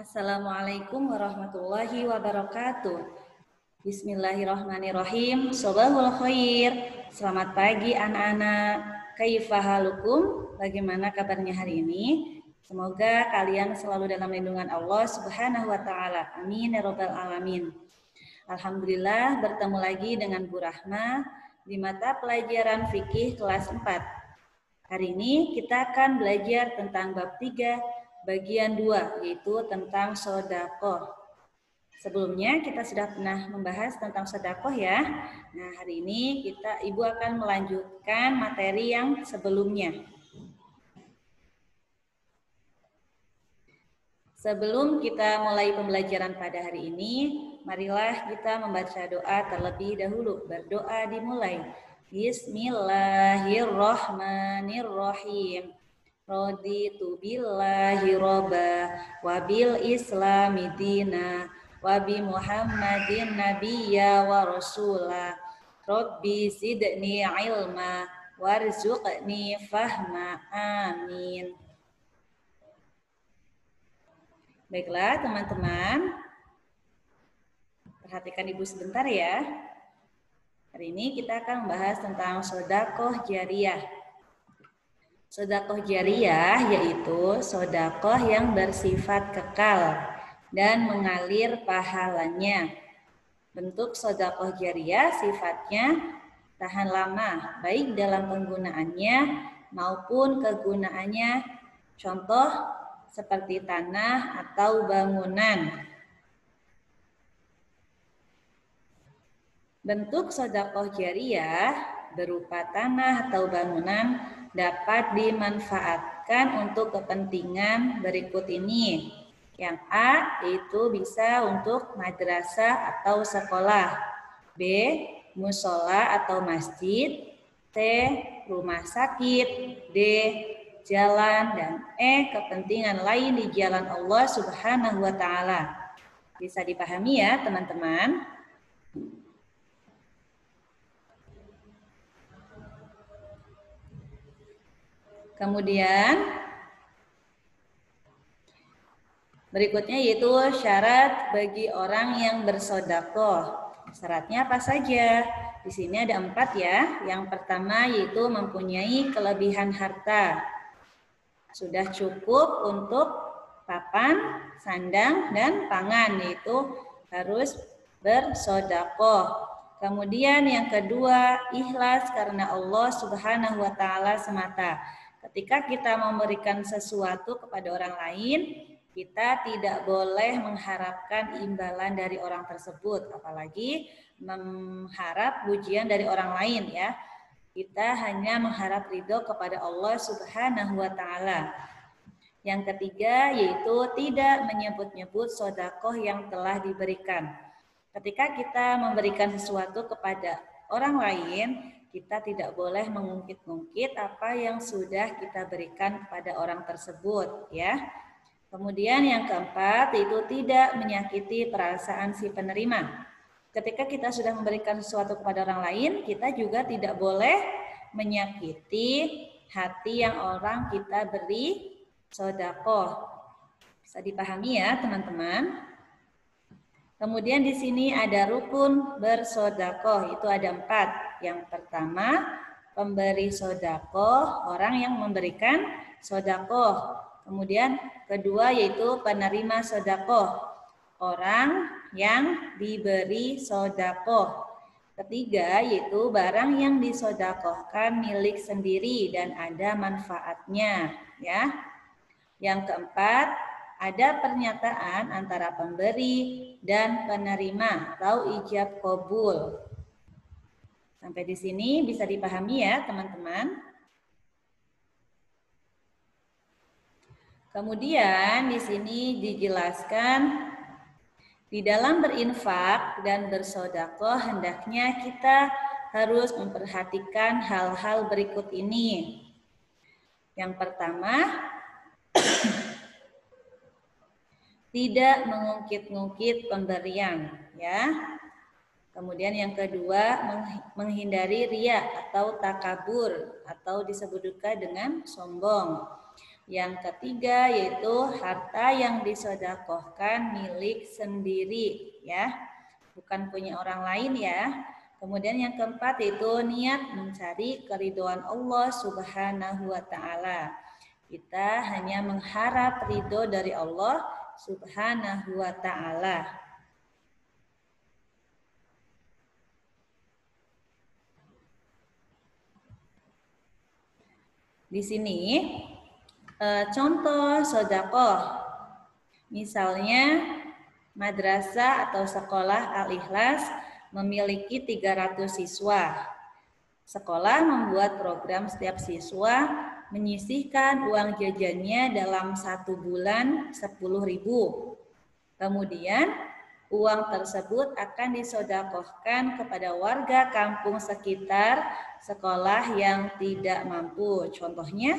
Assalamualaikum warahmatullahi wabarakatuh. Bismillahirrahmanirrahim. Sobahul khair. Selamat pagi anak-anak. Kaifa halukum? Bagaimana kabarnya hari ini? Semoga kalian selalu dalam lindungan Allah Subhanahu wa taala. Amin ya rabbal alamin. Alhamdulillah bertemu lagi dengan Bu Rahma di mata pelajaran fikih kelas 4. Hari ini kita akan belajar tentang bab 3 bagian 2, yaitu tentang sedekah. Sebelumnya kita sudah pernah membahas tentang sedekah ya. Nah, hari ini Ibu akan melanjutkan materi yang sebelumnya. Sebelum kita mulai pembelajaran pada hari ini, marilah kita membaca doa terlebih dahulu. Berdoa dimulai. Bismillahirrahmanirrahim. Raditu billahi robba wa bil islami dina wa bi muhammadin nabiyya wa rasulah. Rabbi zidni ilma warzuqni fahma. Amin. Baiklah teman-teman, perhatikan Ibu sebentar ya. Hari ini kita akan membahas tentang sedekah jariyah. Sedekah jariyah yaitu sedekah yang bersifat kekal dan mengalir pahalanya. Bentuk sedekah jariyah sifatnya tahan lama, baik dalam penggunaannya maupun kegunaannya. Contoh seperti tanah atau bangunan. Bentuk sedekah jariyah berupa tanah atau bangunan dapat dimanfaatkan untuk kepentingan berikut ini. Yang A itu bisa untuk madrasah atau sekolah. B, musola atau masjid. C, rumah sakit. D, jalan. Dan E, kepentingan lain di jalan Allah Subhanahu wa taala. Bisa dipahami ya, teman-teman? Kemudian berikutnya yaitu syarat bagi orang yang bersedekah. Syaratnya apa saja? Di sini ada 4 ya. Yang pertama yaitu mempunyai kelebihan harta. Sudah cukup untuk papan, sandang, dan pangan, yaitu harus bersedekah. Kemudian yang kedua, ikhlas karena Allah Subhanahu wa taala semata. Ketika kita memberikan sesuatu kepada orang lain, kita tidak boleh mengharapkan imbalan dari orang tersebut, apalagi mengharap pujian dari orang lain ya. Kita hanya mengharap ridho kepada Allah Subhanahu wa taala. Yang ketiga yaitu tidak menyebut-nyebut sedekah yang telah diberikan. Ketika kita memberikan sesuatu kepada orang lain, kita tidak boleh mengungkit-ungkit apa yang sudah kita berikan kepada orang tersebut ya. Kemudian yang keempat itu tidak menyakiti perasaan si penerima. Ketika kita sudah memberikan sesuatu kepada orang lain, kita juga tidak boleh menyakiti hati yang orang kita beri sedekah. Bisa dipahami ya, teman-teman? Kemudian di sini ada rukun bersedekah, itu ada 4. Yang pertama, pemberi sedekah, orang yang memberikan sedekah. Kemudian kedua yaitu penerima sedekah, orang yang diberi sedekah. Ketiga yaitu barang yang disedekahkan milik sendiri dan ada manfaatnya, ya. Yang keempat, ada pernyataan antara pemberi dan penerima atau ijab qabul. Sampai di sini bisa dipahami ya, teman-teman. Kemudian di sini dijelaskan di dalam berinfak dan bersedekah hendaknya kita harus memperhatikan hal-hal berikut ini. Yang pertama, tidak mengungkit-ungkit pemberian, ya. Kemudian yang kedua, menghindari riya atau takabur atau disebut juga dengan sombong. Yang ketiga yaitu harta yang disedekahkan milik sendiri ya, bukan punya orang lain ya. Kemudian yang keempat itu niat mencari keridhaan Allah Subhanahu wa taala. Kita hanya mengharap ridho dari Allah Subhanahu wa taala. Di sini contoh sedekah. Misalnya madrasah atau sekolah Al-Ikhlas memiliki 300 siswa. Sekolah membuat program setiap siswa menyisihkan uang jajannya dalam 1 bulan 10.000. Kemudian uang tersebut akan disedekahkan kepada warga kampung sekitar sekolah yang tidak mampu. Contohnya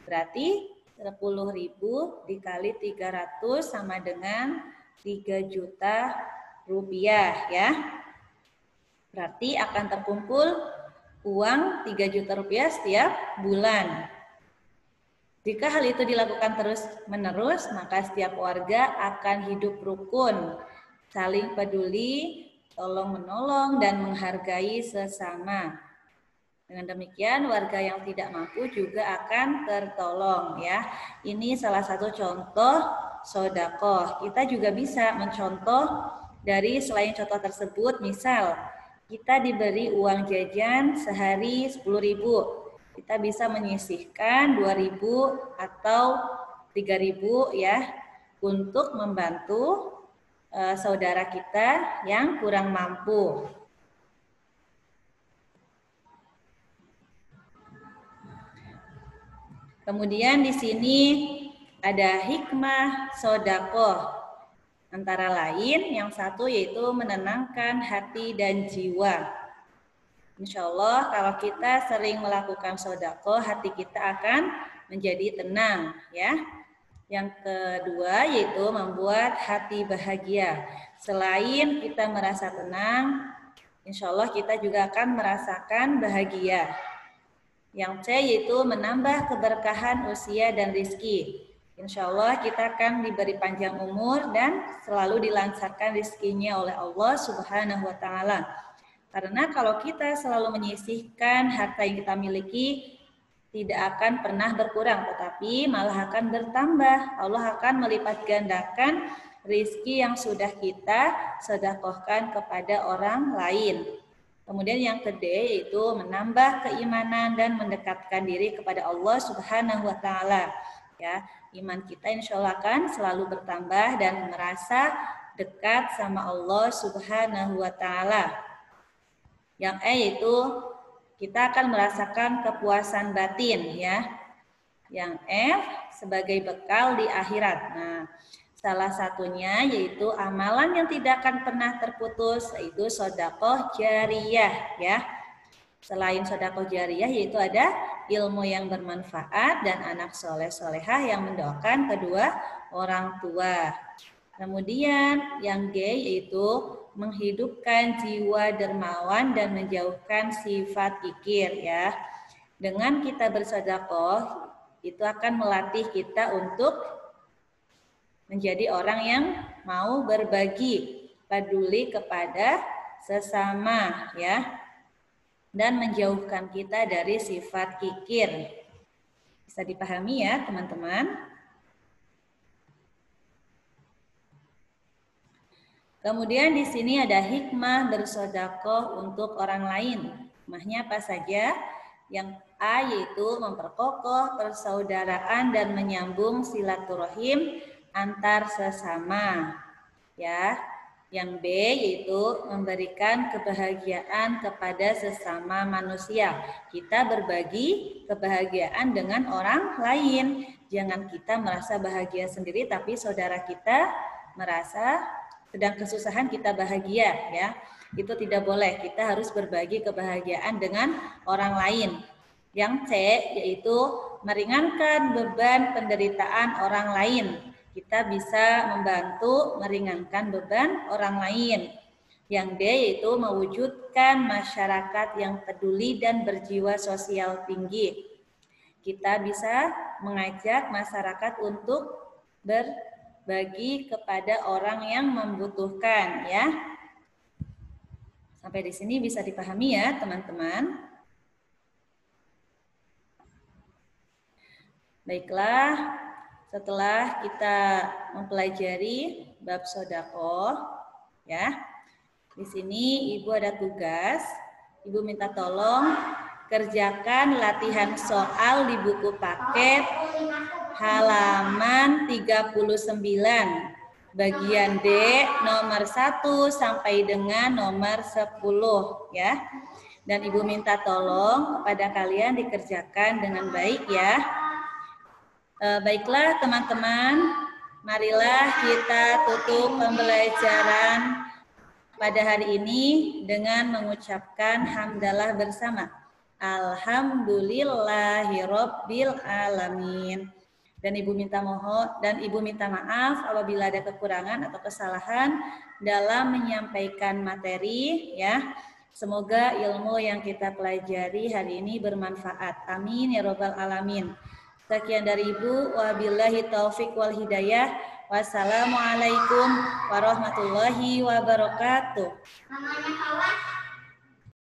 berarti 10.000 dikali 300 sama dengan 3 juta rupiah ya. Berarti akan terkumpul uang 3 juta rupiah setiap bulan. Jika hal itu dilakukan terus-menerus, maka setiap warga akan hidup rukun, saling peduli, tolong-menolong, dan menghargai sesama. Dengan demikian, warga yang tidak mampu juga akan tertolong ya. Ini salah satu contoh sedekah. Kita juga bisa mencontoh dari selain contoh tersebut, misal kita diberi uang jajan sehari 10.000. Kita bisa menyisihkan 2.000 atau 3.000 ya untuk membantu saudara kita yang kurang mampu. Kemudian di sini ada hikmah sedekah. Antara lain yang satu yaitu menenangkan hati dan jiwa. Insya Allah kalau kita sering melakukan sedekah, hati kita akan menjadi tenang ya. Yang kedua yaitu membuat hati bahagia. Selain kita merasa tenang, insya Allah kita juga akan merasakan bahagia. Yang C yaitu menambah keberkahan usia dan rizki. Insya Allah kita akan diberi panjang umur dan selalu dilancarkan rizkinya oleh Allah Subhanahu wa taala. Karena kalau kita selalu menyisihkan harta yang kita miliki, tidak akan pernah berkurang, tetapi malah akan bertambah. Allah akan melipat gandakan rizki yang sudah kita sedekahkan kepada orang lain. Kemudian yang kedua yaitu menambah keimanan dan mendekatkan diri kepada Allah Subhanahu wa taala. Ya, iman kita insya Allah akan selalu bertambah dan merasa dekat sama Allah Subhanahu wa taala. Yang E yaitu kita akan merasakan kepuasan batin ya. Yang F sebagai bekal di akhirat. Nah, salah satunya yaitu amalan yang tidak akan pernah terputus, yaitu sedekah jariyah ya. Selain sedekah jariyah yaitu ada ilmu yang bermanfaat dan anak soleh solehah yang mendoakan kedua orang tua. Kemudian yang G yaitu menghidupkan jiwa dermawan dan menjauhkan sifat kikir ya. Dengan kita bersedekah itu akan melatih kita untuk menjadi orang yang mau berbagi, peduli kepada sesama ya, dan menjauhkan kita dari sifat kikir. Bisa dipahami ya teman-teman? Kemudian di sini ada hikmah bersedekah untuk orang lain. Hikmahnya apa saja? Yang A yaitu memperkokoh persaudaraan dan menyambung silaturahim antar sesama. Ya. Yang B yaitu memberikan kebahagiaan kepada sesama manusia. Kita berbagi kebahagiaan dengan orang lain. Jangan kita merasa bahagia sendiri tapi saudara kita merasa sedang kesusahan kita bahagia ya. Itu tidak boleh. Kita harus berbagi kebahagiaan dengan orang lain. Yang C yaitu meringankan beban penderitaan orang lain. Kita bisa membantu meringankan beban orang lain. Yang D yaitu mewujudkan masyarakat yang peduli dan berjiwa sosial tinggi. Kita bisa mengajak masyarakat untuk berbagi kepada orang yang membutuhkan ya. Sampai di sini bisa dipahami ya teman-teman. Baiklah, setelah kita mempelajari bab sedekah ya. Di sini Ibu ada tugas. Ibu minta tolong kerjakan latihan soal di buku paket halaman 39. Bagian D nomor 1 sampai dengan nomor 10 ya. Dan Ibu minta tolong kepada kalian dikerjakan dengan baik ya. Baiklah teman-teman, marilah kita tutup pembelajaran pada hari ini dengan mengucapkan hamdalah bersama. Alhamdulillahirabbil alamin. Dan Ibu minta maaf apabila ada kekurangan atau kesalahan dalam menyampaikan materi ya. Semoga ilmu yang kita pelajari hari ini bermanfaat. Amin ya rabbal alamin. Sekian dari Ibu, wabillahi taufik wal hidayah. Wassalamualaikum warahmatullahi wabarakatuh.